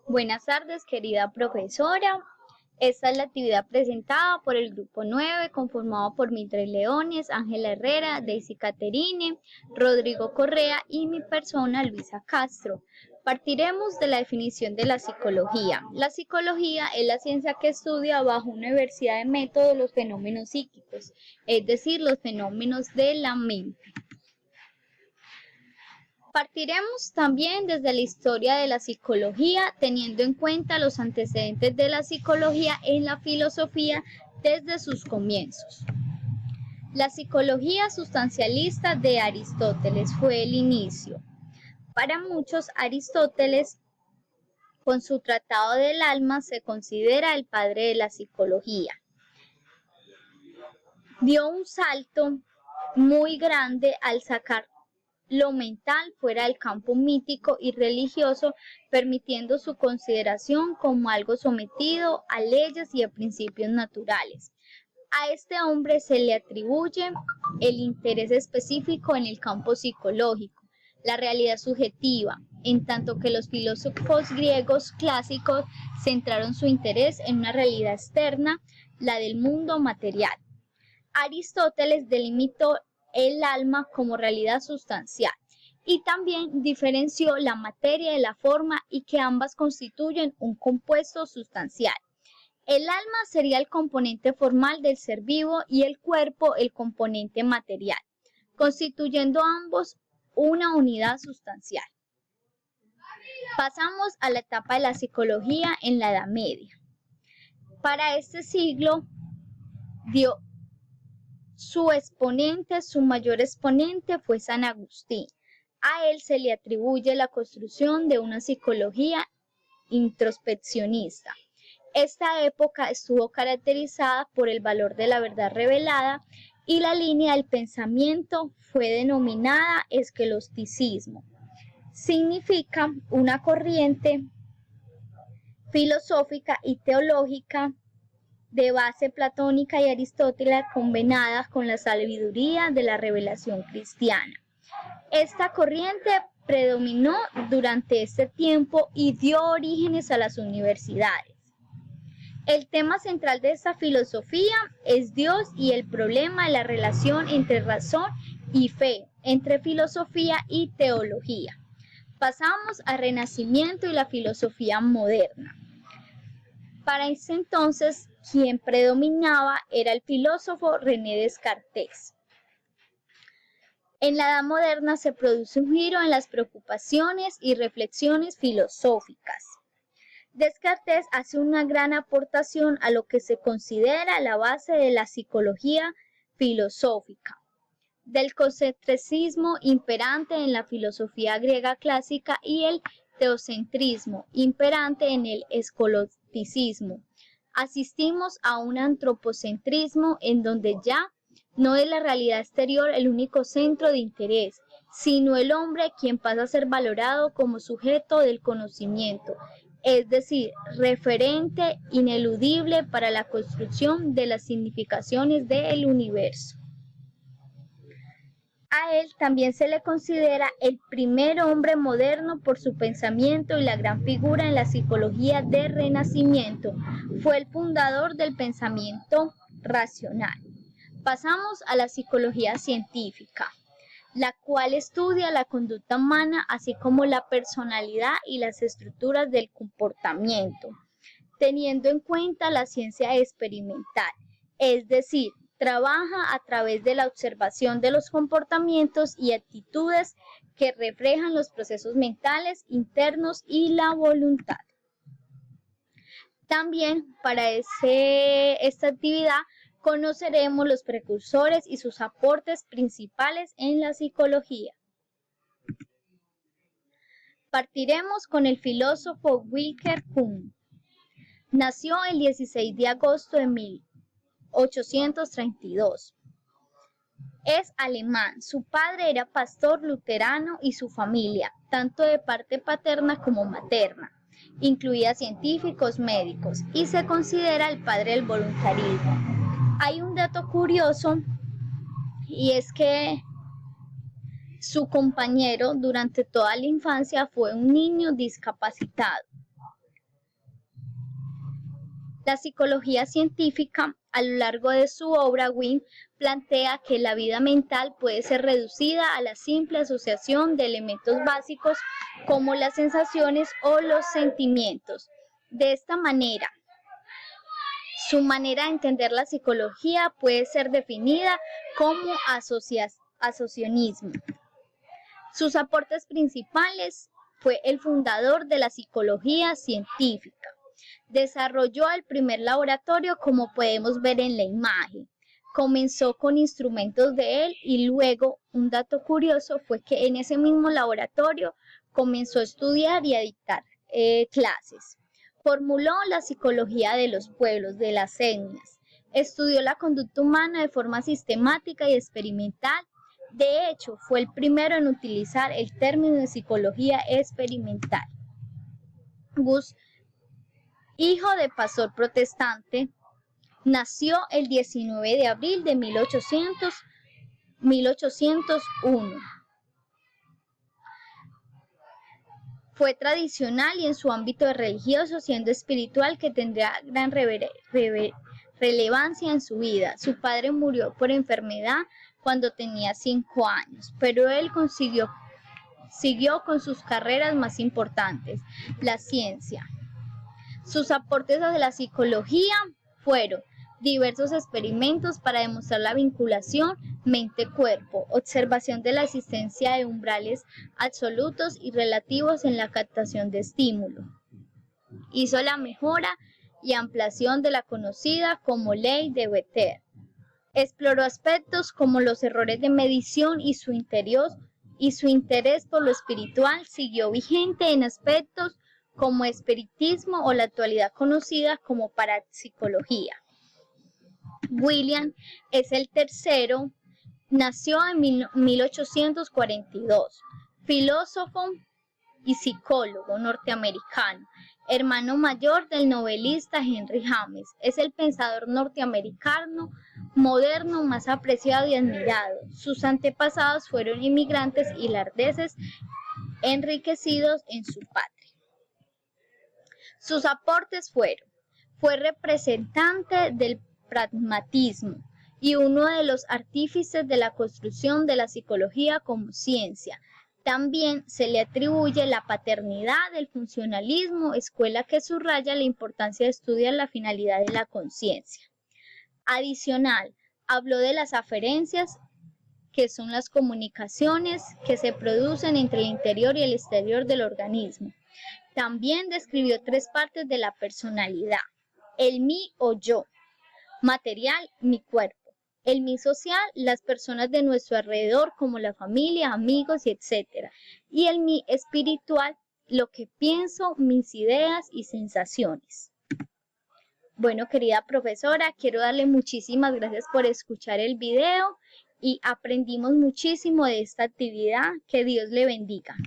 Buenas tardes, querida profesora. Esta es la actividad presentada por el grupo 9, conformado por Mildred Leones, Ángela Herrera, Daisy Caterine, Rodrigo Correa y mi persona, Luisa Castro. Partiremos de la definición de la psicología. La psicología es la ciencia que estudia bajo una diversidad de métodos los fenómenos psíquicos, es decir, los fenómenos de la mente. Partiremos también desde la historia de la psicología, teniendo en cuenta los antecedentes de la psicología en la filosofía desde sus comienzos. La psicología sustancialista de Aristóteles fue el inicio. Para muchos, Aristóteles, con su Tratado del Alma, se considera el padre de la psicología. Dio un salto muy grande al sacar lo mental fuera del campo mítico y religioso, permitiendo su consideración como algo sometido a leyes y a principios naturales. A este hombre se le atribuye el interés específico en el campo psicológico, la realidad subjetiva, en tanto que los filósofos griegos clásicos centraron su interés en una realidad externa, la del mundo material. Aristóteles delimitó el alma como realidad sustancial y también diferenció la materia de la forma y que ambas constituyen un compuesto sustancial. El alma sería el componente formal del ser vivo y el cuerpo el componente material, constituyendo ambos una unidad sustancial. Pasamos a la etapa de la psicología en la Edad Media. Para este siglo dio su mayor exponente fue San Agustín. A él se le atribuye la construcción de una psicología introspeccionista. Esta época estuvo caracterizada por el valor de la verdad revelada y la línea del pensamiento fue denominada esquelosticismo. Significa una corriente filosófica y teológica de base platónica y aristotélica combinadas con la sabiduría de la revelación cristiana. Esta corriente predominó durante este tiempo y dio orígenes a las universidades. El tema central de esta filosofía es Dios y el problema de la relación entre razón y fe, entre filosofía y teología. Pasamos al Renacimiento y la filosofía moderna. Para ese entonces, quien predominaba era el filósofo René Descartes. En la Edad Moderna se produce un giro en las preocupaciones y reflexiones filosóficas. Descartes hace una gran aportación a lo que se considera la base de la psicología filosófica, del concentrismo imperante en la filosofía griega clásica y el teocentrismo imperante en el escolasticismo. Asistimos a un antropocentrismo en donde ya no es la realidad exterior el único centro de interés, sino el hombre quien pasa a ser valorado como sujeto del conocimiento, es decir, referente ineludible para la construcción de las significaciones del universo. A él también se le considera el primer hombre moderno por su pensamiento y la gran figura en la psicología del Renacimiento. Fue el fundador del pensamiento racional. Pasamos a la psicología científica, la cual estudia la conducta humana, así como la personalidad y las estructuras del comportamiento, teniendo en cuenta la ciencia experimental, es decir, trabaja a través de la observación de los comportamientos y actitudes que reflejan los procesos mentales internos y la voluntad. También para esta actividad conoceremos los precursores y sus aportes principales en la psicología. Partiremos con el filósofo Wilhelm Wundt. Nació el 16 de agosto de 1832. Es alemán. Su padre era pastor luterano y su familia, tanto de parte paterna como materna, incluía científicos, médicos, y se considera el padre del voluntarismo. Hay un dato curioso y es que su compañero durante toda la infancia fue un niño discapacitado. La psicología científica, a lo largo de su obra, Wim plantea que la vida mental puede ser reducida a la simple asociación de elementos básicos como las sensaciones o los sentimientos. De esta manera, su manera de entender la psicología puede ser definida como asociacionismo. Sus aportes principales: fue el fundador de la psicología científica. Desarrolló el primer laboratorio, como podemos ver en la imagen. Comenzó con instrumentos de él y luego, un dato curioso fue que en ese mismo laboratorio comenzó a estudiar y a dictar clases. Formuló la psicología de los pueblos, de las etnias. Estudió la conducta humana de forma sistemática y experimental. De hecho, fue el primero en utilizar el término de psicología experimental. Gus, hijo de pastor protestante, nació el 19 de abril de 1801. Fue tradicional y en su ámbito religioso, siendo espiritual, que tendría gran relevancia en su vida. Su padre murió por enfermedad cuando tenía 5 años, pero él siguió con sus carreras más importantes, la ciencia. Sus aportes a la psicología fueron diversos experimentos para demostrar la vinculación mente-cuerpo, observación de la existencia de umbrales absolutos y relativos en la captación de estímulo. Hizo la mejora y ampliación de la conocida como ley de Bethe. Exploró aspectos como los errores de medición y su interés por lo espiritual siguió vigente en aspectos como espiritismo o la actualidad conocida como parapsicología. William es el tercero, nació en 1842, filósofo y psicólogo norteamericano, hermano mayor del novelista Henry James. Es el pensador norteamericano moderno más apreciado y admirado. Sus antepasados fueron inmigrantes irlandeses enriquecidos en su patria. Sus aportes fue representante del pragmatismo y uno de los artífices de la construcción de la psicología como ciencia. También se le atribuye la paternidad del funcionalismo, escuela que subraya la importancia de estudiar la finalidad de la conciencia. Adicional, habló de las aferencias, que son las comunicaciones que se producen entre el interior y el exterior del organismo. También describió 3 partes de la personalidad: el mí o yo, material, mi cuerpo; el mí social, las personas de nuestro alrededor como la familia, amigos y etc. Y el mí espiritual, lo que pienso, mis ideas y sensaciones. Bueno, querida profesora, quiero darle muchísimas gracias por escuchar el video y aprendimos muchísimo de esta actividad. Que Dios le bendiga.